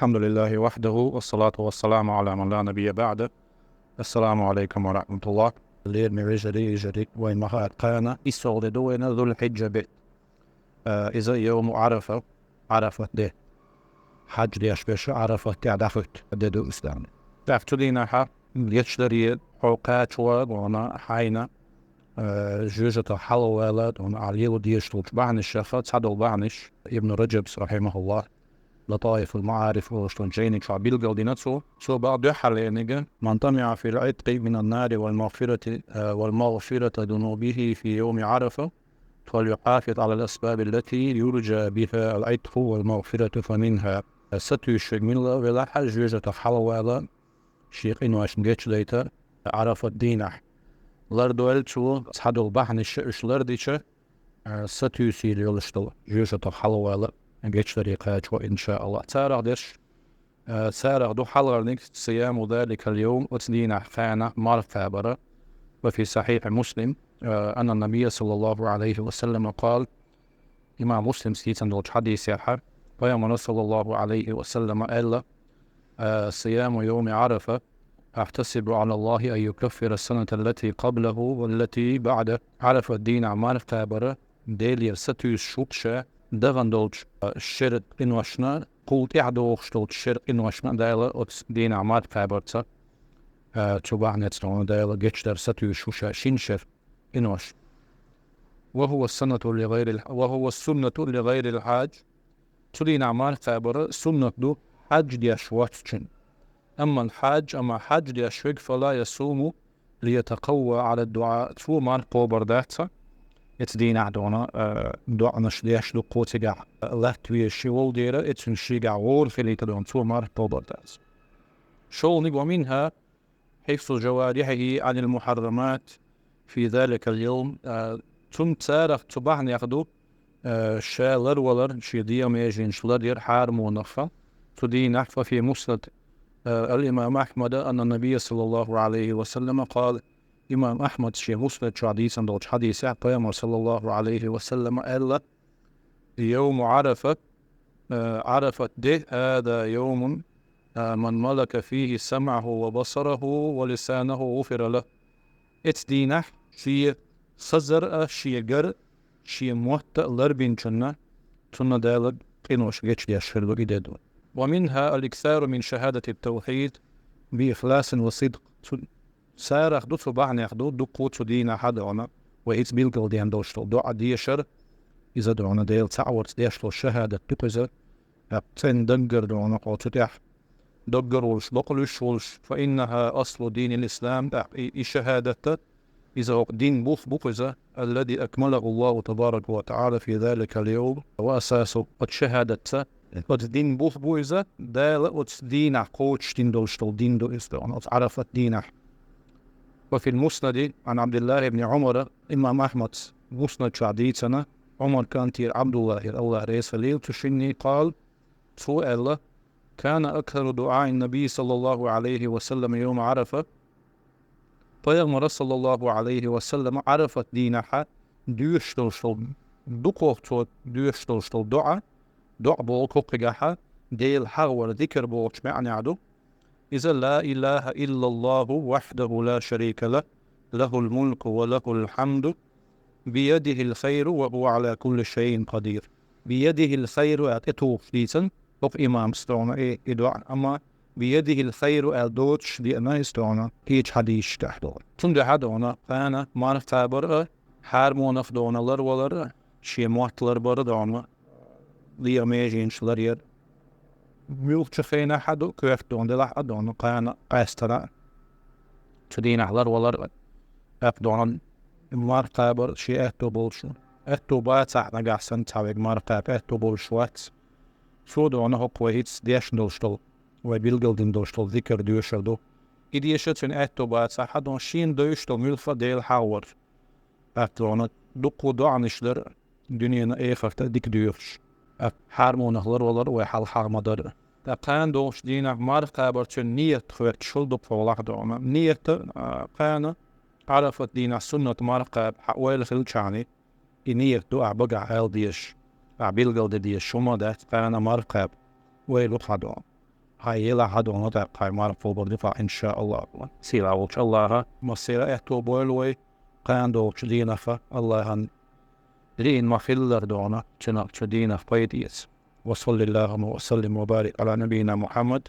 الحمد لله وحده والصلاة والسلام على من لا نبي بعده. السلام عليكم ورحمة الله. Leer me جديد وين ما كان يسولدونا ذو الحجة بيت إذا يوم عرفة ده حج ديش بيش عرفة تعرفت دو إسلام تعفتلينا حق يشتري حوقات وانا حينا جوجة حلوة وانا عليو ديش تبعني الشيخات سعدو بعنش ابن رجب رحمه الله لطائف المعارف وشتنجيني شعبيل قلديناتو سو بعد حالينيجا من طمع في العتق من النار والمغفرة ذنوبه في يوم عرفة فليحافظ على الأسباب التي يرجى بها العتق والمغفرة فمنها ستيشمل ولا حجوجة حلوة شيقين واشنجيش ديتا عرفة دينح لردوالتو صحدو البحن الشئش لرديشة ستيسير يلشتو جوجة حلوة جيش طريقات وإن شاء الله سارع دو حلقة صيام ذلك اليوم وتدين خانة مرتبرة. وفي صحيح مسلم أن النبي صلى الله عليه وسلم قال إمام مسلم سيتن دوش حديث يحر ويوم صلى الله عليه وسلم ألا صيام يوم عرفة أحتسب على الله أن يكفر السنة التي قبله والتي بعد عرفة الدين مرتبرة ديلير ستيوس شوكشة دغن دولش الشرق إنواشنا قلت إعدوش دولش الشرق إنواشنا دايلا أتس دين عماد فابرتا تبعني تنون دايلا جيش در ستيو شوشا شينشر إنواش وهو السنة لغير الحاج تلين عماد فابرة سنة دو حاج دي أشواتشن أما حاج دي أشوك فلا يصوم ليتقوى على الدعاء تو مار قوبر داتا اتدين عدونا دعنا شليش دو قوتيقع لاتوية شيول ديرا اتن شيقع وور فيلي تدون تو مار بوبرداز شول نقوى منها حفظ جوارحه عن المحرمات في ذلك اليوم تم تارخ تبعن يخدو شالر ولر شيدية ميجين شلدير حارم ونخفى تدين أحفى في مسند الإمام أحمد أن النبي صلى الله عليه وسلم قال إمام أحمد شيء مسند حديثا دوش حديث بيامر صلى الله عليه وسلم ألا يوم عرفة عرفت ده هذا يوم من ملك فيه سمعه وبصره ولسانه غفر له اتدينح شيء صزر شيء قر شيء موت لربين جنة تنا دالك قنوش جيش يشهر له إدادون. ومنها الإكثار من شهادة التوحيد بإخلاص وصدق سارخ دو تبعني يخدو دو قوتو دينا حدونا وإيز بيلقل ديان دوشتو دو عديشر إذا دونا ديل تعورت ديشتو شهادة تقزر أبتن دنقر دونا قوتو ديح دقر ولش دقلش ولش فإنها أصل دين الإسلام شهادة إذا دين بوخزة الذي أكمله الله تبارك وتعالى في ذلك اليوم وأساسه قد شهادة قد دين بوخزة دال قد دين قوتش دين دوشتو دين دو إسلام عرفت دينه. وفي المسند عن عبد الله بن عمر إمام أحمد مسند شعديتنا عمر كان تير عبد الله رئيس الليل تشني قال سؤال كان أكثر دعاء النبي صلى الله عليه وسلم يوم عرفة فيغمر صلى الله عليه وسلم عرفت دينها ديشتلشتل دقوقتو ديشتلشتل دعا بوقوقها ديل حغور ذكر بوقش معني عدو إذا لا إله إلا الله وحده لا شريك له له الملك وله الحمد بيده الخير وهو على كل شيء قدير. بيده الخير أتتو فليسن وف إمام ستونا إدعاء أما بيده الخير أدوتش لأنا ستونا هيج حديش تحدون تند حدونا فأنا ما نفتابر حارمون أفدونا لر ولر شي مواتلر بردونا ليا ميجين شلرير ميوك شخينا حدو كيفتون دي لح أدون قانا قاستنا تدين أحلر ولر أفدون مارقابر شي أهتو بولشو أهتو باتح نقاحسن تاويق مارقاب أهتو بولشوات سودونا هو قويتس ديش دوشتل وبيلقل دين دوشتل ذكر دوشردو إديشتن أهتو باتح حدون شين دوشتل ملفا ديل حاور أهتونا دقو دعنشلر دنيانا إيخرت ديك دوش حارمون أهلر ولر ويحال حارمدر قان دوش دينا مارقابر تن نيت خوات شلدو فولاق دوما نيت قانا عرفت دينا سنة مارقاب حوالي خلشاني نيت دو أعبقع هال ديش أعبيلقل ديش شما دات قانا مارقاب ويلو خدوم هايلا هادو نتا قايمار فوبر دفاع إن شاء الله سيلا وش الله مصيرا إحتو بولوي قاندو تشدينا فا الله هن لين ما في الأردونا تناك تشدينا فايديس وصلى الله وسلم وبارك على نبينا محمد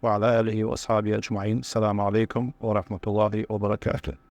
وعلى آله وأصحابه أجمعين. السلام عليكم ورحمة الله وبركاته.